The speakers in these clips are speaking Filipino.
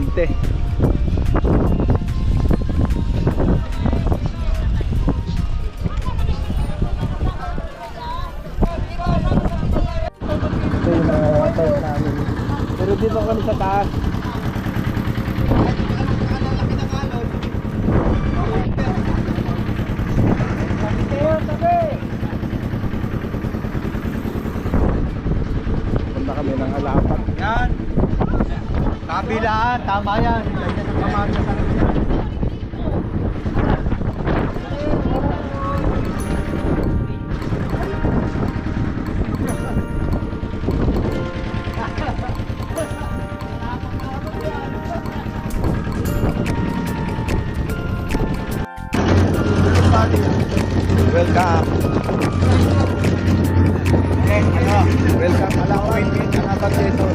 aksidente. Ito yung mga bike namin. Pero dito kami sa taas. Punta kami ng Alapat. Yan. Kabilaan, tama yan. Welcome. Welcome Alapat. Alapat dito.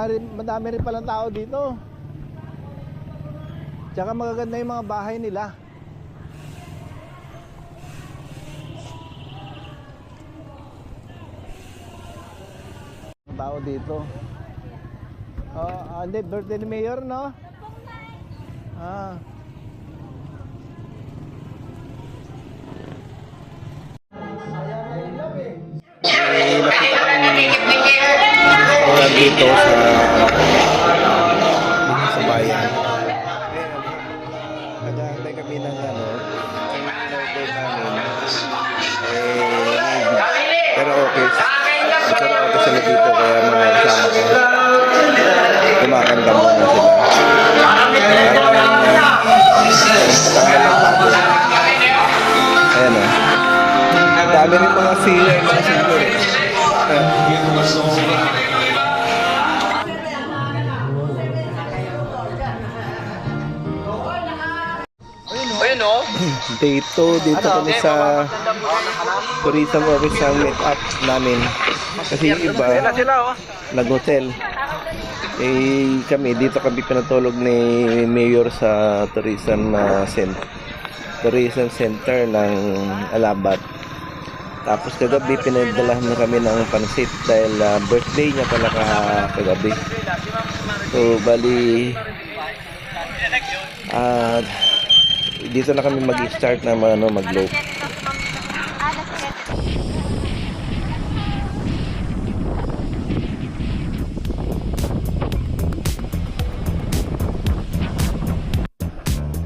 Madami rin palang tao dito. Tsaka magaganda yung mga bahay nila. Tao dito. Hindi, birthday ni Mayor, no? Dito sa bayan. Nag-aantay kami ng order namin. Pero okay sila dito, kaya mga kasama ko kumakanta muna sila. Ayan o. Dami rin mga singer. Dito kami sa tourism office ang meet up namin. Kasi yung iba nag-hotel. Kami dito kami pinatulog ni Mayor sa tourism center ng Alabat. Tapos kagabi pinadalahan na kami ng pansit dahil birthday niya pala kagabi. So bali dito na kami mag-start na mag-load.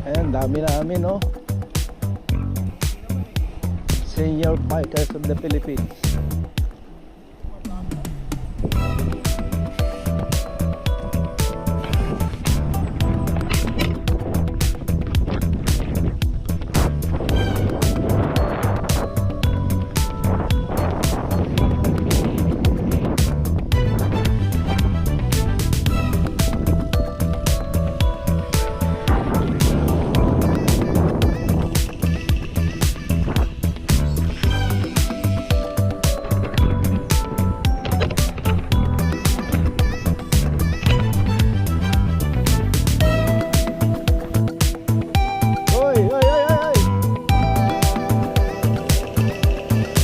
Ayan, dami namin, no? Senior Bikers of the Philippines.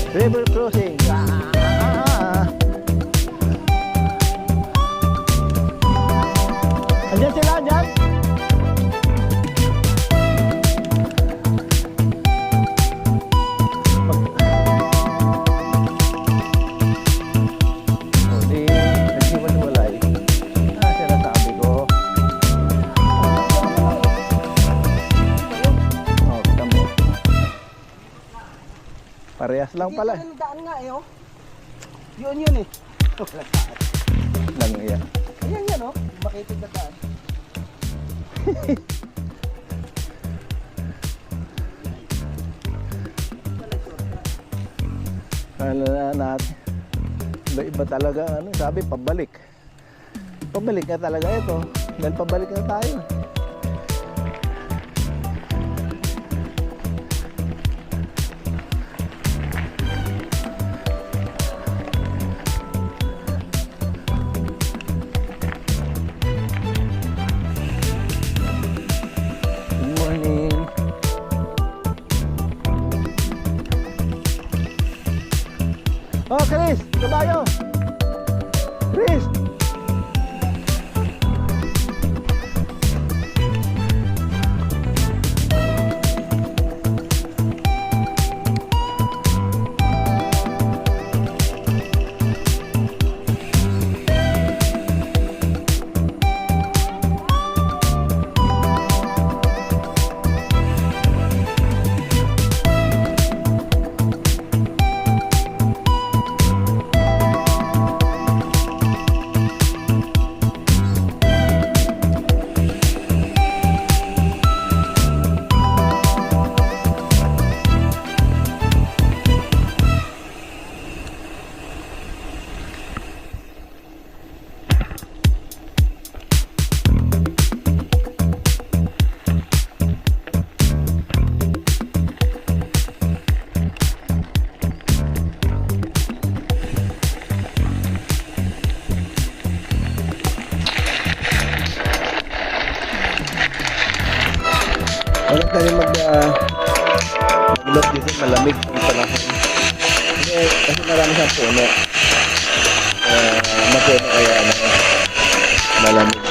River crossing. Andiyan sila, andiyan. Hindi, nagsiwalay. Sinasabi ko. Kita mo. Parehas lang pala. Daan nga eh, oh. Yun eh. Lang yan. Ayan yan, oh. Makitid na daan. Ano na natin. Iba talaga, ano, sabi, pabalik. Pabalik na talaga ito. Dahil pabalik na tayo. Good morning. Oh, Chris! Kabayo! Chris! Wala tayo mag-ilot dito, malamig yung panahon. Kasi marami siyang puno. Mapuno kaya malamig.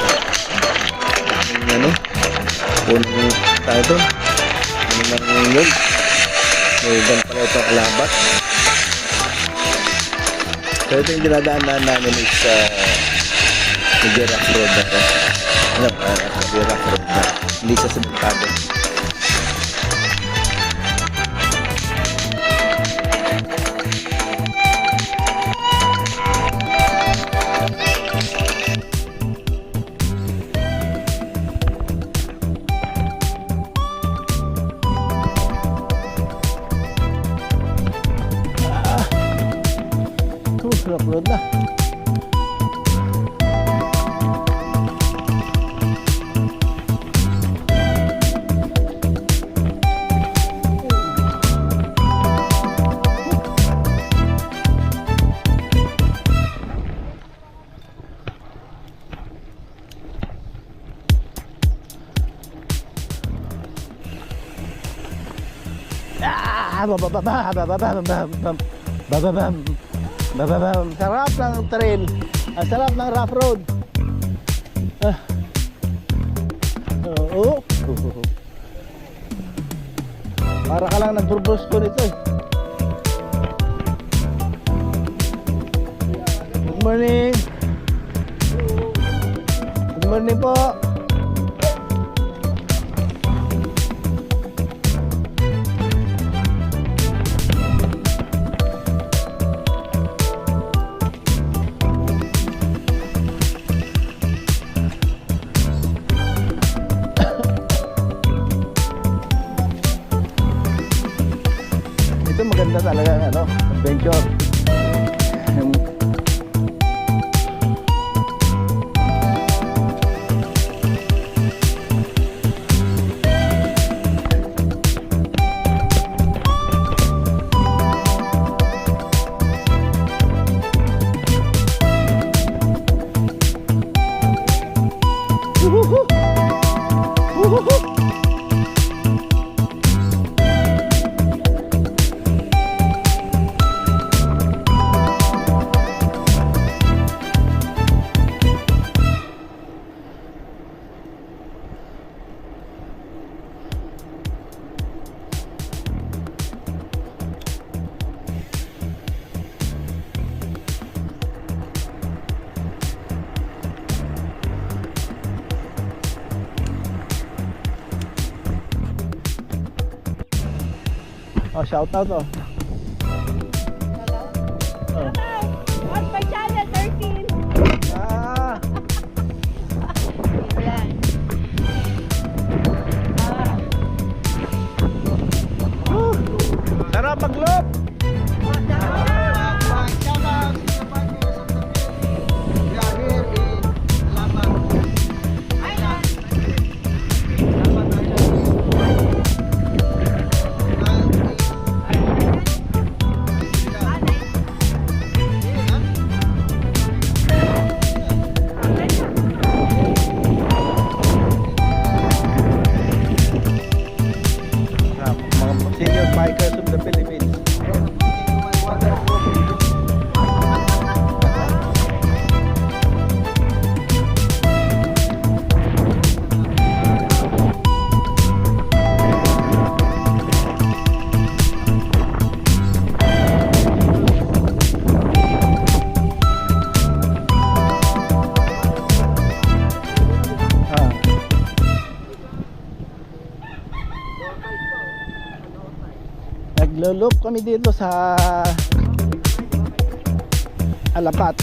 Ano? Punong tayo doon. Ano nang yun? May gan pala itong alabat. So ito yung dinadaanan namin is Nagirac Road na ito. Nagirac Road na. Hindi sa Sabintado. Rock road na. Sarap ng trail. Ang sarap ng rough road. Oo. Para ka lang nag-brubros ko nito eh. Good morning. Good morning po. Ito maganda talaga ano, adventure. Oh, shout out oh. Hello. Watch my channel, 13. Ah, Ayan. sarap maglop. Sarap. Naglo-loop kami dito sa Alapat.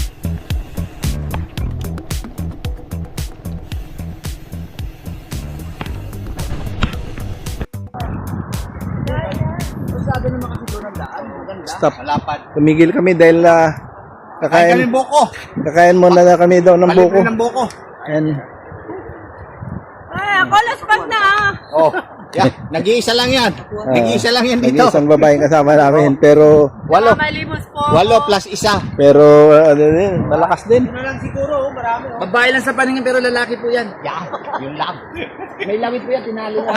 Sabi naman kasi doon ang daan. Maganda. Stop. Malapad. Tumigil kami dahil Kakain buko. kakain muna na kami daw ng buko. Ng buko. And Ay, ako laspas na ah. Oh. Yeah. Nag-iisa lang yan. Nag-iisa lang yan dito. nag-iisang babaeng kasama namin pero Walo. Malimos po. 8 plus 1. pero ano din, malakas din. Ano lang siguro, marami. Babae lang sa paningin pero lalaki po yan. Yeah, yung lang. May langit po yan, tinali na.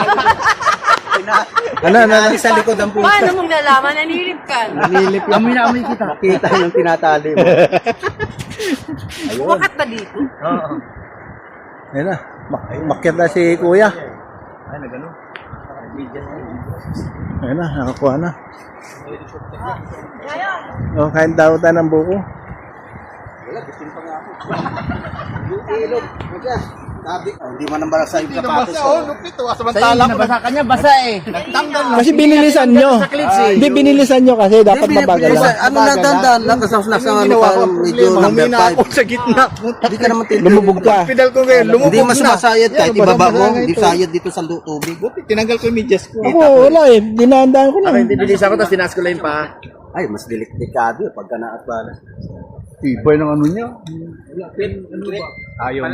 Ano? sa likod ang pusa. Paano mong nalaman? Nanilip ka. Nilip yung amoy na amoy kita. Kita yung tinatali mo. Wakat ba dito? Oo. Ayun na, makyat na si kuya. Ay, nagano. Ayun na, nakakuha na. O, kain daw tayo ng buko. Wala, gustin pa nga ako. Yung ilog. Sabi, hindi man ang barasa yung sapatos. Lupit. Samantala ko. Nabasa ka niya, basa eh. Nagtanggal lang. Kasi binilisan nyo. Hindi, binilisan nyo kasi dapat mabagal lang. Ano na, dandan lang. Nasa medyo number 5. Sa gitna. Hindi ka naman tinulog. Lumubog ka. Pedal ko ngayon, lumubog na. Hindi mas masayad kahit ibaba mo. Hindi sayad dito sa tubig. Tinanggal ko yung medyas ko. Ako, wala eh. Dinandaan ko lang. Hindi bilisan ko, tapos tinaas ko lang yung paa. Ay, mas delikado pagka naat pala. Tibay ng ano niya. Ayaw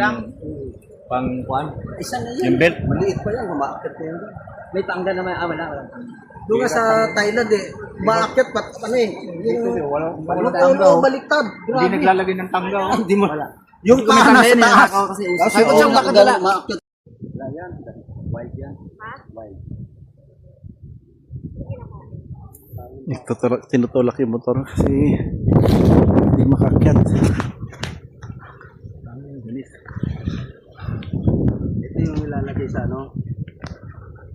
pang kuan. Isa na yan. Yung belt. Maliit pa yan, umaakit pa yan. May tangga naman, wala. Doon ka sa Thailand eh, umaakit pa, ano eh. Walang tangga. Baliktad. Hindi naglalagay ng tangga. Hindi mo. Yung paa nasa taas. Kasi ko siyang makadala. Umaakit. Wala yan. Wild yan. Wild. Tinutulak yung motor kasi hindi makakyat. Ito yung nilalagay sa ano?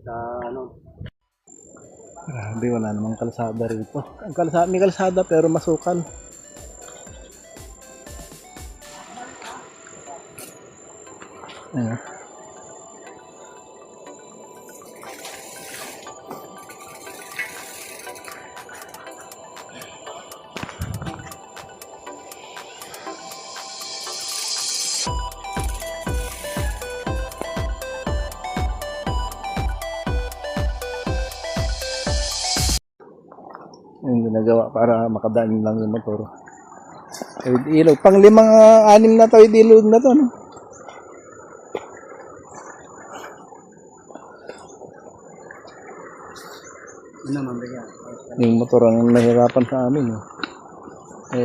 Sa ano? Grabe, wala namang kalsada rito. Ang kalsada, may kalsada pero masukal. Ayan. Yung ginagawa para makadaan lang yung motor. Tawid ilog. Pang 5-6 na tawid ilog na to, no? Ano mamaya? Yung motor ang nahirapan sa amin, no? Kaya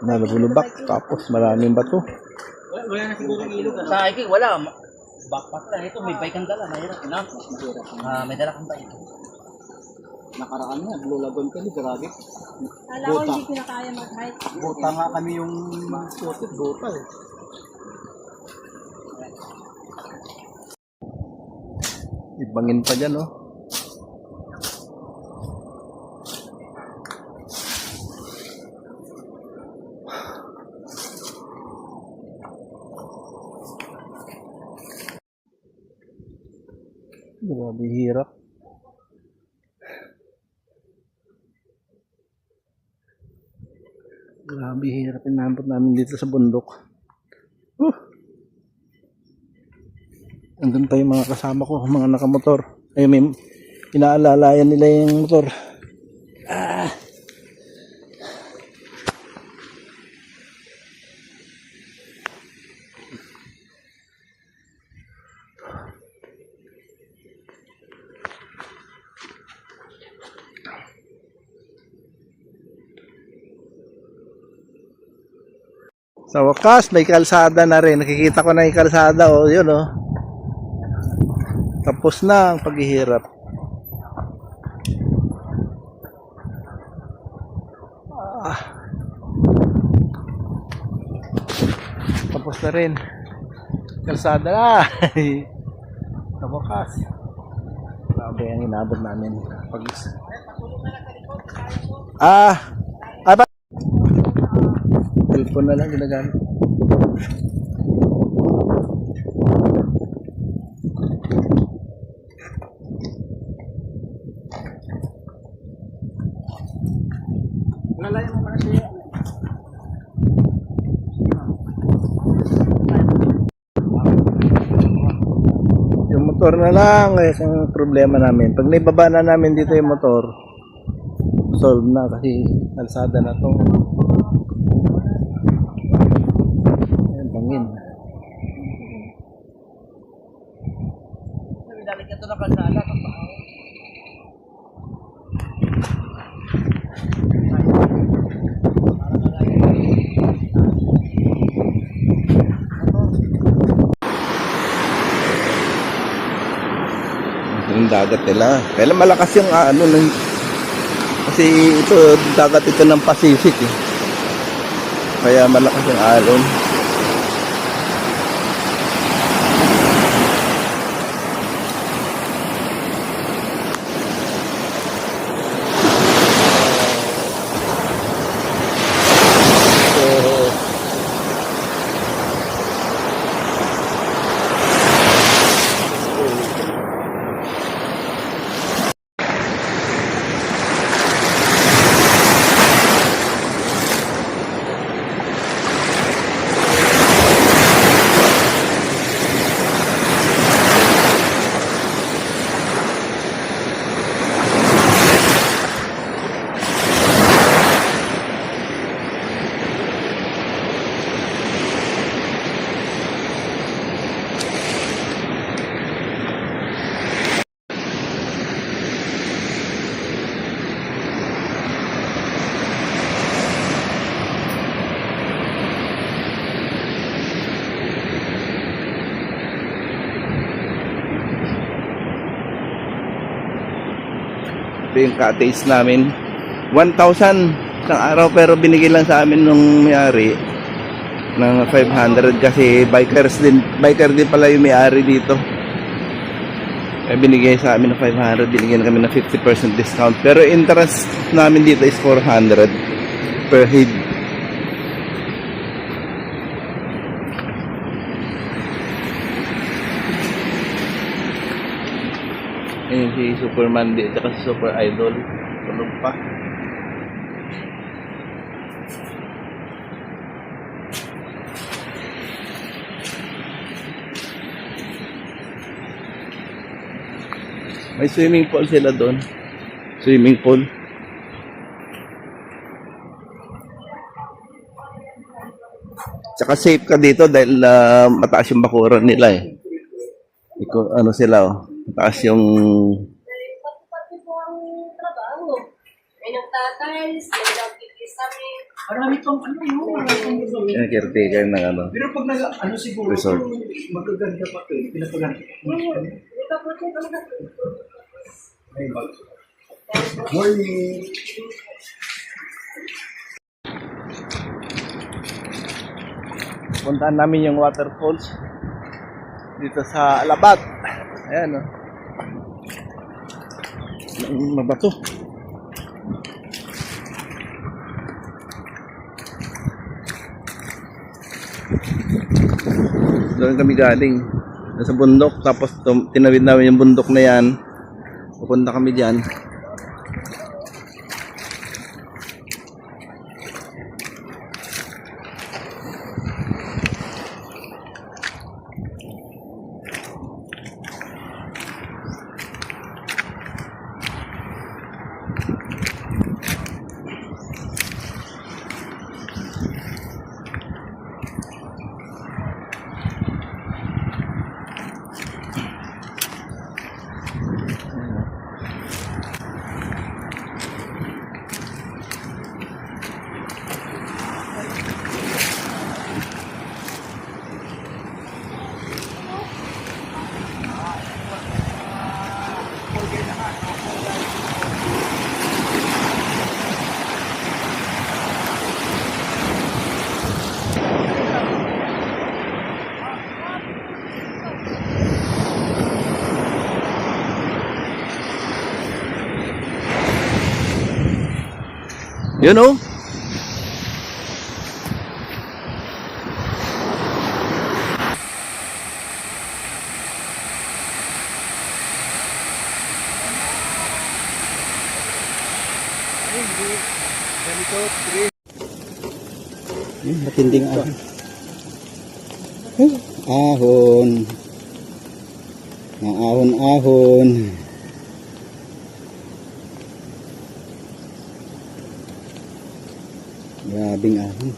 nalabulubak, tapos maraming bato. Wala na siguro yung ilog. Sa hiking, wala. Backpack na. Ito, may bike ang dala. Mahirap. May dala kang bike. Nakaraan na. Lulagon kami. Grabe. Kala ko hindi ko na kaya mag-hike. Bota nga kami yung susit. Bota eh. Ibangin pa dyan, no? Grabe hirap. Grabe hirap inabot namin dito sa bundok. Andun pa yung mga kasama ko, mga nakamotor. Ay, may inaalalayan nila yung motor. Sa wakas, may kalsada na rin. Nakikita ko na yung kalsada. O, yun, o. Tapos na ang paghihirap. Tapos na rin. Kalsada na. Sa wakas. Grabe ang inabot namin. Cellphone na lang ginagamit. motor na lang eh, ang problema namin. Pag naibaba na namin dito yung motor, solve na kasi kalsada na to. Ayan, bangin. Dali ka to na kalsada. Yung dagat nila. Kailan malakas yung kasi ito dagat ito ng Pacific eh. Kaya malakas yung alon. Ito yung cottage namin. 1,000 isang araw pero binigay lang sa amin nung may-ari ng 500 kasi biker din pala yung may-ari dito. Kaya binigay sa amin ng 500, binigyan kami ng 50% discount. Pero interest namin dito is 400 per head. Ayun si Superman di at si Super Idol. Tulog pa. May swimming pool sila doon. Swimming pool. Tsaka safe ka dito dahil mataas yung bakuran nila eh. Ano sila oh. Mataas yung Pati po ang trabaho. May nagtatiles, may nagkikisami. Marami pang ano yun. yung caretaker ng ano. Pero pag ano siguro, Resort. magaganda pa ito. Pinapaganda. Hindi ka po siya ang Morning. Puntahan namin yung waterfalls dito sa Alabat. Ayan oh. Mabato. Doon kami galing. Nasa bundok. Tapos tinawid namin yung bundok na yan. Pupunta kami dyan. Yun oh. Matinding ahon. Ahon. Mga ahon-ahon. Grabing ahon.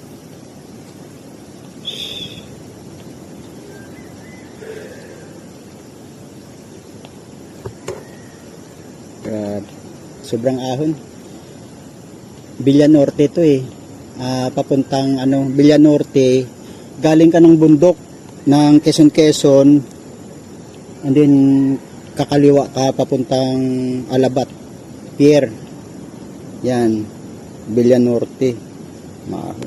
Grabe. Sobrang ahon. Villa Norte to eh. Papuntang Villa Norte. Galing ka ng bundok ng Quezon, and then kakaliwa ka papuntang Alabat Pier. Yan, Villa Norte. Mahal.